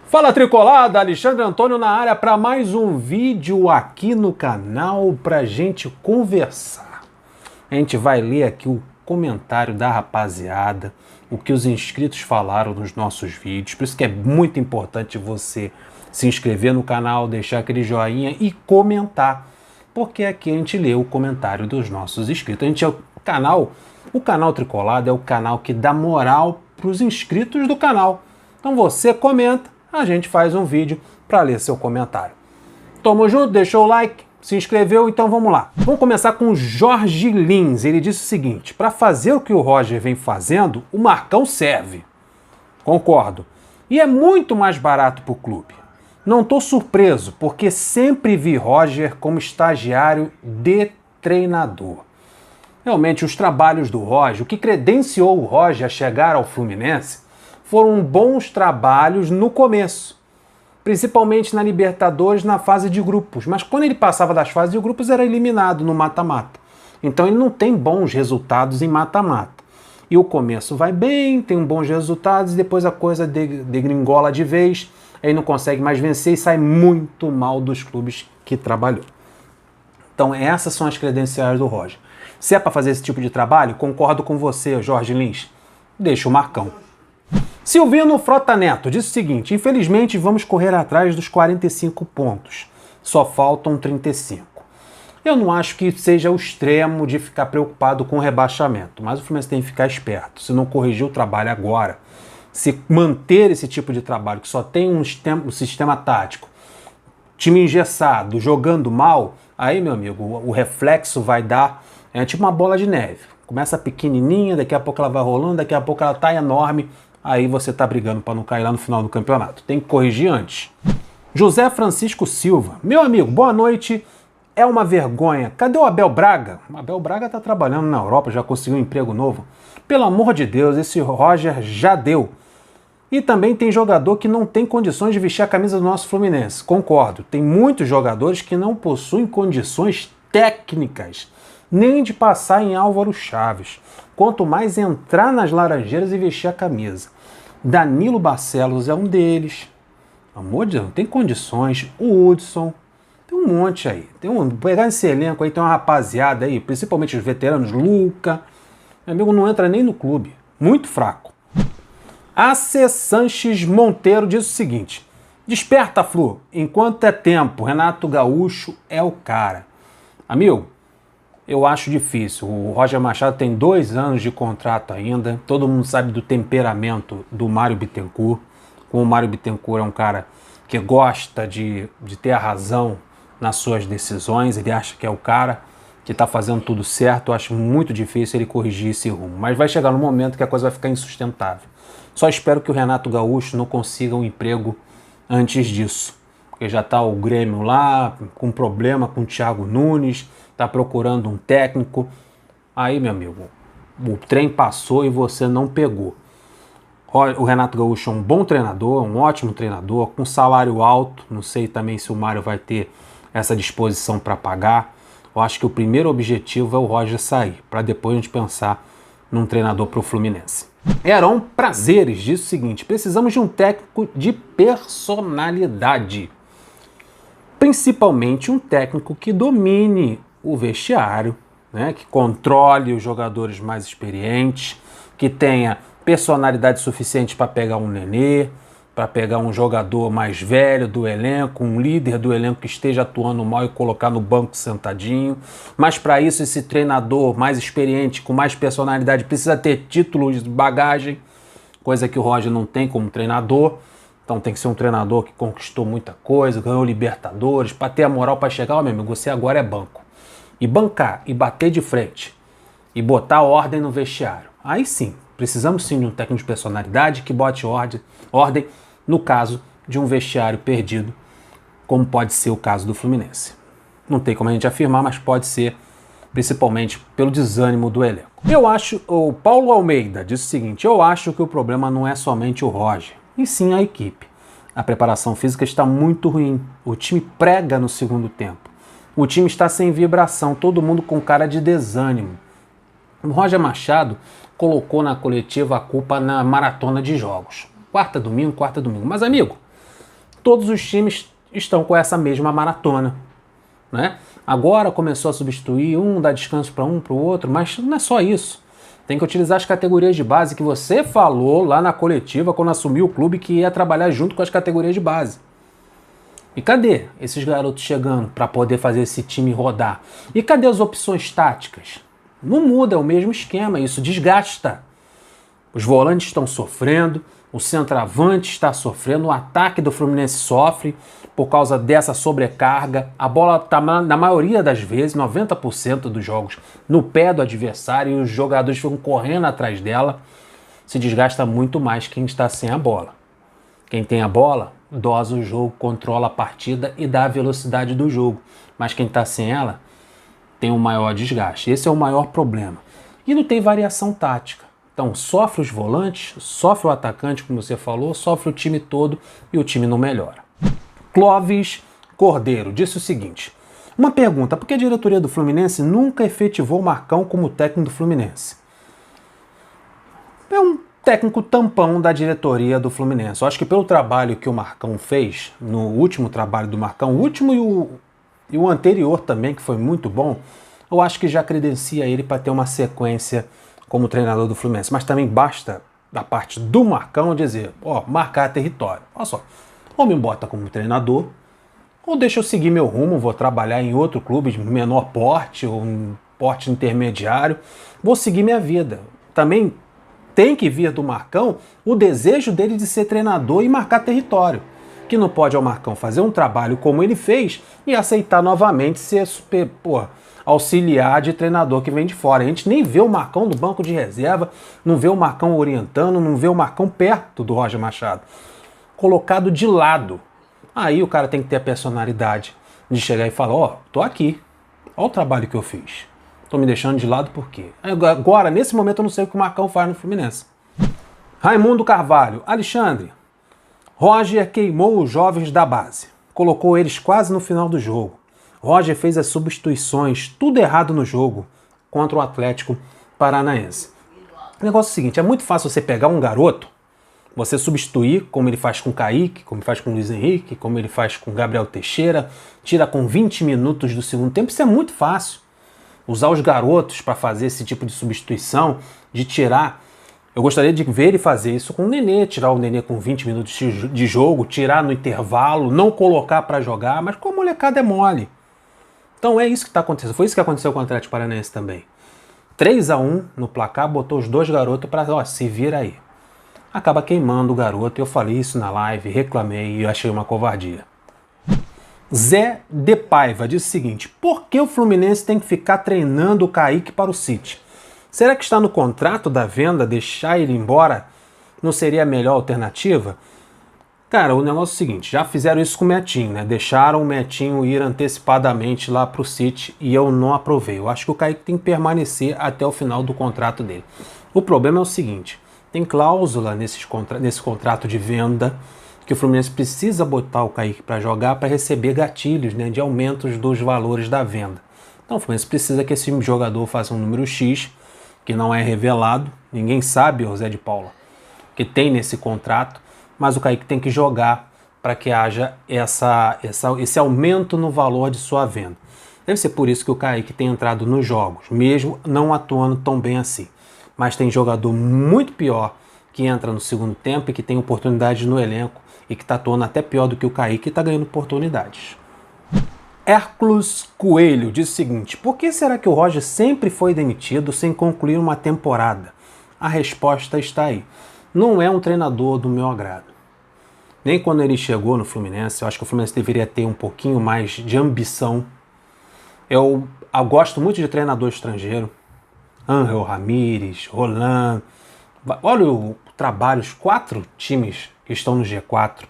Fala Tricolada, Alexandre Antônio na área para mais um vídeo aqui no canal pra gente conversar. A gente vai ler aqui o comentário da rapaziada, o que os inscritos falaram nos nossos vídeos, por isso que é muito importante você se inscrever no canal, deixar aquele joinha e comentar, porque aqui a gente lê o comentário dos nossos inscritos. O canal Tricolada é o canal que dá moral para os inscritos do canal. Então você comenta, a gente faz um vídeo para ler seu comentário. Tamo junto, deixou o like, se inscreveu, então vamos lá. Vamos começar com o Jorge Lins. Ele disse o seguinte: para fazer o que o Roger vem fazendo, o Marcão serve. Concordo. E é muito mais barato para o clube. Não estou surpreso, porque sempre vi Roger como estagiário de treinador. Realmente, os trabalhos do Roger, o que credenciou o Roger a chegar ao Fluminense, foram bons trabalhos no começo, principalmente na Libertadores, na fase de grupos. Mas quando ele passava das fases de grupos, era eliminado no mata-mata. Então ele não tem bons resultados em mata-mata. E o começo vai bem, tem bons resultados, e depois a coisa degringola de vez, aí não consegue mais vencer e sai muito mal dos clubes que trabalhou. Então essas são as credenciais do Roger. Se é para fazer esse tipo de trabalho, concordo com você, Jorge Lins. Deixa o Marcão. Silvino Frota Neto disse o seguinte: infelizmente vamos correr atrás dos 45 pontos. Só faltam 35. Eu não acho que seja o extremo de ficar preocupado com o rebaixamento, mas o Fluminense tem que ficar esperto. Se não corrigir o trabalho agora, se manter esse tipo de trabalho, que só tem um sistema tático, time engessado, jogando mal, aí, meu amigo, o reflexo vai dar, é tipo uma bola de neve. Começa pequenininha, daqui a pouco ela vai rolando, daqui a pouco ela tá enorme, aí você tá brigando para não cair lá no final do campeonato. Tem que corrigir antes. José Francisco Silva: meu amigo, boa noite. É uma vergonha. Cadê o Abel Braga? O Abel Braga tá trabalhando na Europa, já conseguiu um emprego novo. Pelo amor de Deus, esse Roger já deu. E também tem jogador que não tem condições de vestir a camisa do nosso Fluminense. Concordo, tem muitos jogadores que não possuem condições técnicas, nem de passar em Álvaro Chaves. Quanto mais entrar nas Laranjeiras e vestir a camisa. Danilo Barcelos é um deles. Amor de Deus, não tem condições. O Hudson, tem um monte aí. Pegar esse elenco aí, tem uma rapaziada aí, principalmente os veteranos, Luca. Meu amigo, não entra nem no clube. Muito fraco. AC Sanches Monteiro diz o seguinte: desperta, Flu, enquanto é tempo, Renato Gaúcho é o cara. Amigo, eu acho difícil. O Roger Machado tem 2 anos de contrato ainda. Todo mundo sabe do temperamento do Mário Bittencourt. Como o Mário Bittencourt é um cara que gosta de ter a razão nas suas decisões, ele acha que é o cara que está fazendo tudo certo. Eu acho muito difícil ele corrigir esse rumo. Mas vai chegar no momento que a coisa vai ficar insustentável. Só espero que o Renato Gaúcho não consiga um emprego antes disso. Porque já está o Grêmio lá, com problema com o Thiago Nunes, está procurando um técnico. Aí, meu amigo, o trem passou e você não pegou. O Renato Gaúcho é um bom treinador, um ótimo treinador, com salário alto. Não sei também se o Mário vai ter essa disposição para pagar. Eu acho que o primeiro objetivo é o Roger sair, para depois a gente pensar num treinador para o Fluminense. Heron Prazeres diz o seguinte: precisamos de um técnico de personalidade. Principalmente um técnico que domine o vestiário, né, que controle os jogadores mais experientes, que tenha personalidade suficiente para pegar um Nenê, para pegar um jogador mais velho do elenco, um líder do elenco que esteja atuando mal e colocar no banco sentadinho. Mas para isso esse treinador mais experiente, com mais personalidade, precisa ter títulos de bagagem, coisa que o Roger não tem como treinador. Então tem que ser um treinador que conquistou muita coisa, ganhou Libertadores, para ter a moral para chegar, ó, meu amigo, você agora é banco. E bancar, e bater de frente, e botar ordem no vestiário. Aí sim, precisamos sim de um técnico de personalidade que bote ordem no caso de um vestiário perdido, como pode ser o caso do Fluminense. Não tem como a gente afirmar, mas pode ser, principalmente pelo desânimo do elenco. O Paulo Almeida diz o seguinte: eu acho que o problema não é somente o Roger, e sim a equipe. A preparação física está muito ruim. O time prega no segundo tempo. O time está sem vibração, todo mundo com cara de desânimo. O Roger Machado colocou na coletiva a culpa na maratona de jogos. Quarta, domingo. Mas, amigo, Todos os times estão com essa mesma maratona, né? Agora começou a substituir, dá descanso para um, para o outro, mas não é só isso. Tem que utilizar as categorias de base que você falou lá na coletiva quando assumiu o clube que ia trabalhar junto com as categorias de base. E cadê esses garotos chegando para poder fazer esse time rodar? E cadê as opções táticas? Não muda, é o mesmo esquema, isso desgasta. Os volantes estão sofrendo, o centroavante está sofrendo, o ataque do Fluminense sofre por causa dessa sobrecarga. A bola está, na maioria das vezes, 90% dos jogos, no pé do adversário e os jogadores ficam correndo atrás dela. Se desgasta muito mais quem está sem a bola. Quem tem a bola, dosa o jogo, controla a partida e dá a velocidade do jogo. Mas quem está sem ela tem um maior desgaste. Esse é o maior problema. E não tem variação tática. Então sofre os volantes, sofre o atacante, como você falou, sofre o time todo e o time não melhora. Clóvis Cordeiro disse o seguinte: uma pergunta, por que a diretoria do Fluminense nunca efetivou o Marcão como técnico do Fluminense? É um técnico tampão da diretoria do Fluminense. Eu acho que pelo trabalho que o Marcão fez, no último trabalho do Marcão, o último e o anterior também, que foi muito bom, eu acho que já credencia ele para ter uma sequência como treinador do Fluminense. Mas também basta, da parte do Marcão, dizer, marcar território. Olha só, ou me bota como treinador, ou deixa eu seguir meu rumo, vou trabalhar em outro clube de menor porte, ou um porte intermediário, vou seguir minha vida. Também tem que vir do Marcão o desejo dele de ser treinador e marcar território. Que não pode ao Marcão fazer um trabalho como ele fez e aceitar novamente ser auxiliar de treinador que vem de fora. A gente nem vê o Marcão do banco de reserva, não vê o Marcão orientando, não vê o Marcão perto do Roger Machado. Colocado de lado. Aí o cara tem que ter a personalidade de chegar e falar, tô aqui, olha o trabalho que eu fiz. Tô me deixando de lado por quê? Agora, nesse momento, eu não sei o que o Marcão faz no Fluminense. Raimundo Carvalho. Alexandre, Roger queimou os jovens da base. Colocou eles quase no final do jogo. Roger fez as substituições, tudo errado no jogo, contra o Atlético Paranaense. O negócio é o seguinte, é muito fácil você pegar um garoto, você substituir, como ele faz com o Kaique, como ele faz com o Luiz Henrique, como ele faz com o Gabriel Teixeira, tira com 20 minutos do segundo tempo, isso é muito fácil. Usar os garotos para fazer esse tipo de substituição, de tirar. Eu gostaria de ver ele fazer isso com o Nenê, tirar o Nenê com 20 minutos de jogo, tirar no intervalo, não colocar para jogar, mas com a molecada é mole. Então é isso que está acontecendo. Foi isso que aconteceu com o Atlético Paranaense também. 3-1 no placar, botou os dois garotos para, se vira aí. Acaba queimando o garoto. Eu falei isso na live, reclamei e achei uma covardia. Zé de Paiva diz o seguinte: por que o Fluminense tem que ficar treinando o Kaique para o City? Será que está no contrato da venda deixar ele embora? Não seria a melhor alternativa? Cara, o negócio é o seguinte, já fizeram isso com o Metinho, né? Deixaram o Metinho ir antecipadamente lá para o City e eu não aprovei. Eu acho que o Kaique tem que permanecer até o final do contrato dele. O problema é o seguinte, tem cláusula nesse contrato de venda que o Fluminense precisa botar o Kaique para jogar para receber gatilhos, né, de aumentos dos valores da venda. Então o Fluminense precisa que esse jogador faça um número X, que não é revelado, ninguém sabe, o Zé de Paula, que tem nesse contrato, mas o Kaique tem que jogar para que haja esse aumento no valor de sua venda. Deve ser por isso que o Kaique tem entrado nos jogos, mesmo não atuando tão bem assim. Mas tem jogador muito pior que entra no segundo tempo e que tem oportunidades no elenco e que está atuando até pior do que o Kaique e está ganhando oportunidades. Hércules Coelho diz o seguinte: por que será que o Roger sempre foi demitido sem concluir uma temporada? A resposta está aí. Não é um treinador do meu agrado. Nem quando ele chegou no Fluminense, eu acho que o Fluminense deveria ter um pouquinho mais de ambição. Eu gosto muito de treinador estrangeiro. Ángel Ramírez, Roland. Olha o trabalho, os 4 times que estão no G4,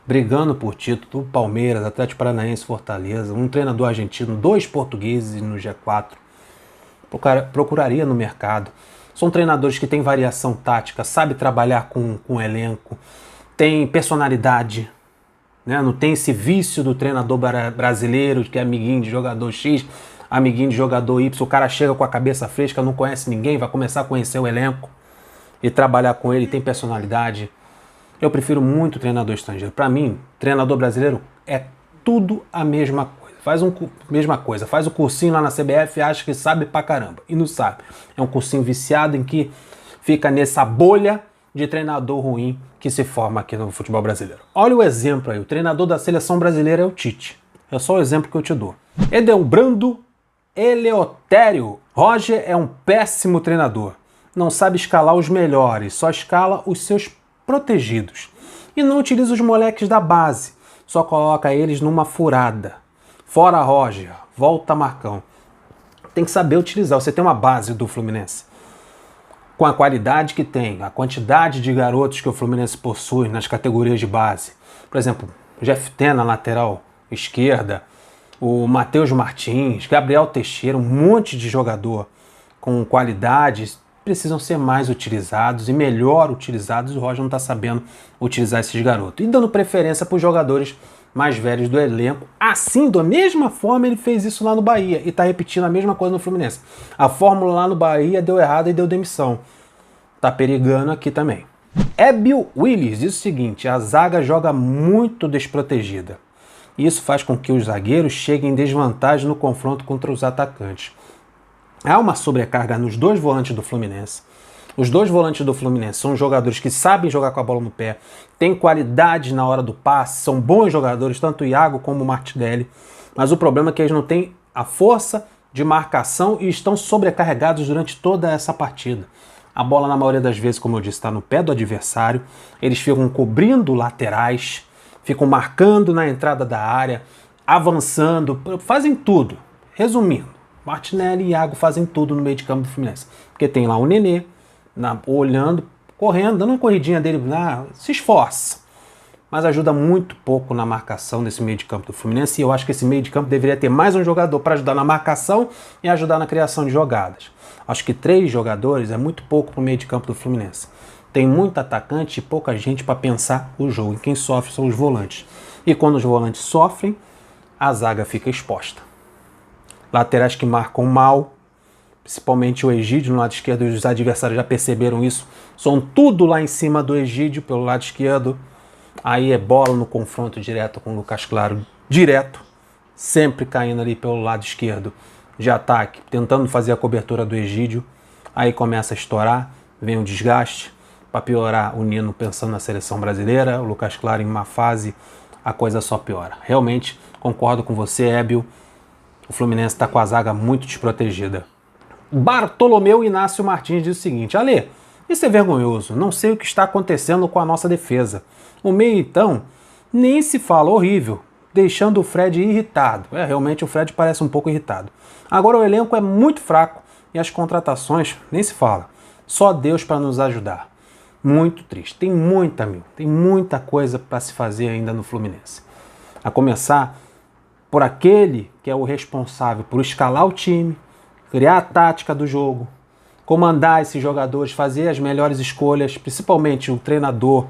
brigando por título, Palmeiras, Atlético Paranaense, Fortaleza, um treinador argentino, 2 portugueses no G4. Procuraria no mercado. São treinadores que têm variação tática, sabe trabalhar com o elenco, tem personalidade, né? Não tem esse vício do treinador brasileiro, que é amiguinho de jogador X, amiguinho de jogador Y, o cara chega com a cabeça fresca, não conhece ninguém, vai começar a conhecer o elenco e trabalhar com ele, tem personalidade. Eu prefiro muito treinador estrangeiro. Para mim, treinador brasileiro é tudo a mesma coisa. Faz o cursinho lá na CBF e acha que sabe pra caramba. E não sabe. É um cursinho viciado em que fica nessa bolha de treinador ruim que se forma aqui no futebol brasileiro. Olha o exemplo aí. O treinador da seleção brasileira é o Tite. É só o exemplo que eu te dou. Edelbrando Eleutério. Roger é um péssimo treinador. Não sabe escalar os melhores, só escala os seus protegidos. E não utiliza os moleques da base, só coloca eles numa furada. Fora Roger, volta Marcão. Tem que saber utilizar. Você tem uma base do Fluminense. Com a qualidade que tem, a quantidade de garotos que o Fluminense possui nas categorias de base. Por exemplo, Jeff Ten na lateral esquerda, o Matheus Martins, Gabriel Teixeira, um monte de jogador com qualidades, precisam ser mais utilizados e melhor utilizados. O Roger não está sabendo utilizar esses garotos. E dando preferência para os jogadores mais velhos do elenco. Assim, da mesma forma, ele fez isso lá no Bahia e está repetindo a mesma coisa no Fluminense. A fórmula lá no Bahia deu errado e deu demissão. Tá perigando aqui também. Ébio Willis diz o seguinte: a zaga joga muito desprotegida. Isso faz com que os zagueiros cheguem em desvantagem no confronto contra os atacantes. Há uma sobrecarga nos dois volantes do Fluminense. Os dois volantes do Fluminense são jogadores que sabem jogar com a bola no pé, têm qualidade na hora do passe, são bons jogadores, tanto o Iago como o Martinelli. Mas o problema é que eles não têm a força de marcação e estão sobrecarregados durante toda essa partida. A bola, na maioria das vezes, como eu disse, está no pé do adversário. Eles ficam cobrindo laterais, ficam marcando na entrada da área, avançando, fazem tudo. Resumindo, Martinelli e Iago fazem tudo no meio de campo do Fluminense. Porque tem lá o Nenê, olhando, correndo, dando uma corridinha dele, se esforça. Mas ajuda muito pouco na marcação desse meio de campo do Fluminense. E eu acho que esse meio de campo deveria ter mais um jogador para ajudar na marcação e ajudar na criação de jogadas. Acho que 3 jogadores é muito pouco para o meio de campo do Fluminense. Tem muito atacante e pouca gente para pensar o jogo. E quem sofre são os volantes. E quando os volantes sofrem, a zaga fica exposta. Laterais que marcam mal, principalmente o Egídio no lado esquerdo, os adversários já perceberam isso. São tudo lá em cima do Egídio pelo lado esquerdo. Aí é bola no confronto direto com o Lucas Claro, direto, sempre caindo ali pelo lado esquerdo de ataque, tentando fazer a cobertura do Egídio. Aí começa a estourar, vem o desgaste. Para piorar, o Nino pensando na seleção brasileira, o Lucas Claro em uma fase, a coisa só piora. Realmente, concordo com você, Ébio, o Fluminense está com a zaga muito desprotegida. Bartolomeu Inácio Martins diz o seguinte: Ale, isso é vergonhoso, não sei o que está acontecendo com a nossa defesa. O meio, então, nem se fala, horrível, deixando o Fred irritado. Realmente o Fred parece um pouco irritado. Agora o elenco é muito fraco e as contratações, nem se fala. Só Deus para nos ajudar. Muito triste. Tem muita coisa para se fazer ainda no Fluminense. A começar por aquele que é o responsável por escalar o time, criar a tática do jogo, comandar esses jogadores, fazer as melhores escolhas, principalmente o treinador.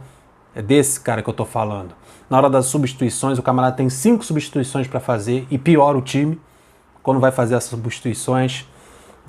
É desse cara que eu tô falando. Na hora das substituições, o camarada tem 5 substituições para fazer e piora o time quando vai fazer essas substituições.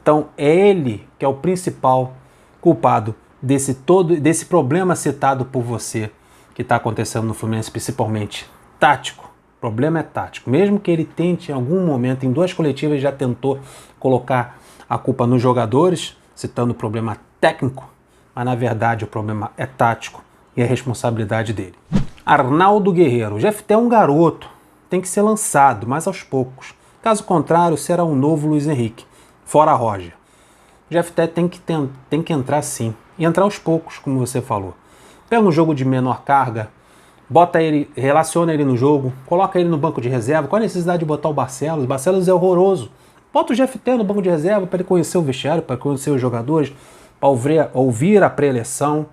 Então é ele que é o principal culpado desse problema citado por você que está acontecendo no Fluminense, principalmente tático. O problema é tático. Mesmo que ele tente em algum momento, em 2 coletivas, já tentou colocar a culpa nos jogadores, citando o problema técnico, mas na verdade o problema é tático e é responsabilidade dele. Arnaldo Guerreiro: o Jefté é um garoto, tem que ser lançado, mas aos poucos. Caso contrário, será um novo Luiz Henrique. Fora Roger. O Jefté tem que entrar sim. E entrar aos poucos, como você falou. Pega um jogo de menor carga, bota ele, relaciona ele no jogo, coloca ele no banco de reserva. Qual a necessidade de botar o Barcelos? O Barcelos é horroroso. Bota o Jefté no banco de reserva para ele conhecer o vestiário, para conhecer os jogadores, para ouvir a pré-eleção,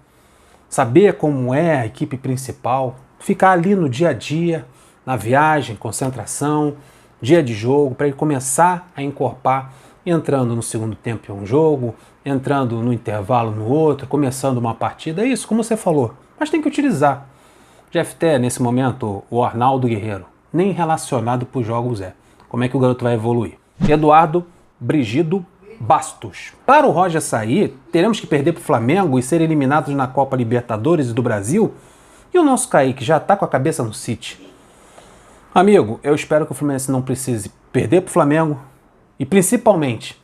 saber como é a equipe principal, ficar ali no dia a dia, na viagem, concentração, dia de jogo, para ele começar a encorpar, entrando no segundo tempo em um jogo, entrando no intervalo no outro, começando uma partida. É isso, como você falou, mas tem que utilizar. Jefté, nesse momento, o Arnaldo Guerreiro, nem relacionado para os jogos é. Como é que o garoto vai evoluir? Eduardo Brigido Bastos: para o Roger sair, teremos que perder para o Flamengo e ser eliminados na Copa Libertadores do Brasil? E o nosso Kaique já tá com a cabeça no City. Amigo, eu espero que o Fluminense não precise perder pro Flamengo e principalmente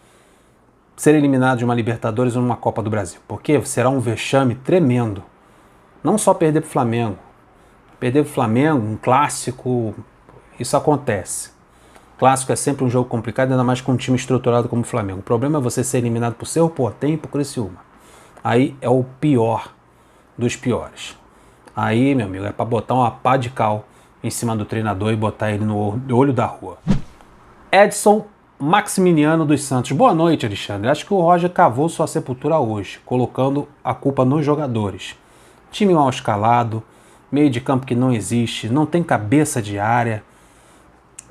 ser eliminado de uma Libertadores ou uma Copa do Brasil, porque será um vexame tremendo. Não só perder pro Flamengo. Perder pro Flamengo, um clássico, isso acontece. Clássico é sempre um jogo complicado, ainda mais com um time estruturado como o Flamengo. O problema é você ser eliminado por Cerro Porteño e por Criciúma. Aí é o pior dos piores. Aí, meu amigo, é para botar uma pá de cal em cima do treinador e botar ele no olho da rua. Edson Maximiliano dos Santos. Boa noite, Alexandre. Acho que o Roger cavou sua sepultura hoje, colocando a culpa nos jogadores. Time mal escalado, meio de campo que não existe, não tem cabeça de área.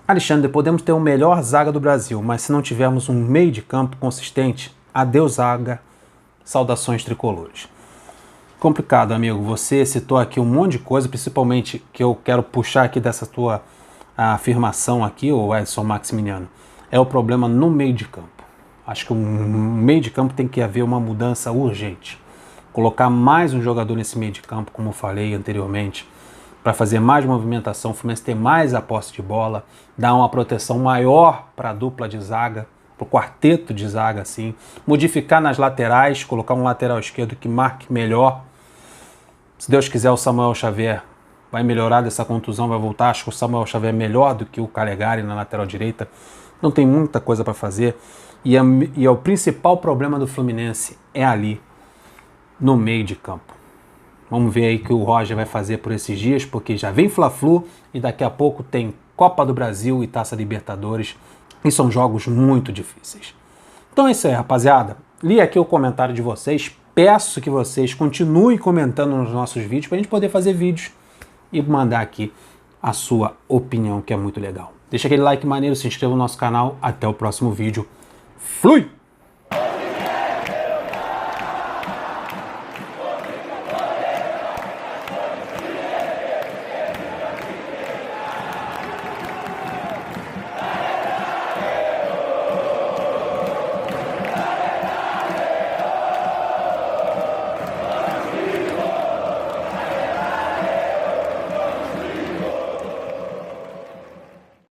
Alexandre, podemos ter o melhor zaga do Brasil, mas se não tivermos um meio de campo consistente, adeus zaga, saudações tricolores. Complicado, amigo. Você citou aqui um monte de coisa, principalmente que eu quero puxar aqui dessa tua afirmação aqui, o Edson Maximiliano. É o problema no meio de campo. Acho que um meio de campo tem que haver uma mudança urgente. Colocar mais um jogador nesse meio de campo, como eu falei anteriormente, para fazer mais movimentação, o Fluminense ter mais a posse de bola, dar uma proteção maior para a dupla de zaga, para o quarteto de zaga, assim, modificar nas laterais, colocar um lateral esquerdo que marque melhor. Se Deus quiser, o Samuel Xavier vai melhorar dessa contusão, vai voltar. Acho que o Samuel Xavier é melhor do que o Calegari na lateral direita. Não tem muita coisa para fazer. E é o principal problema do Fluminense é ali, no meio de campo. Vamos ver aí o que o Roger vai fazer por esses dias, porque já vem Fla-Flu e daqui a pouco tem Copa do Brasil e Taça Libertadores. E são jogos muito difíceis. Então é isso aí, rapaziada. Li aqui o comentário de vocês. Peço que vocês continuem comentando nos nossos vídeos para a gente poder fazer vídeos e mandar aqui a sua opinião, que é muito legal. Deixa aquele like maneiro, se inscreva no nosso canal. Até o próximo vídeo. Flui!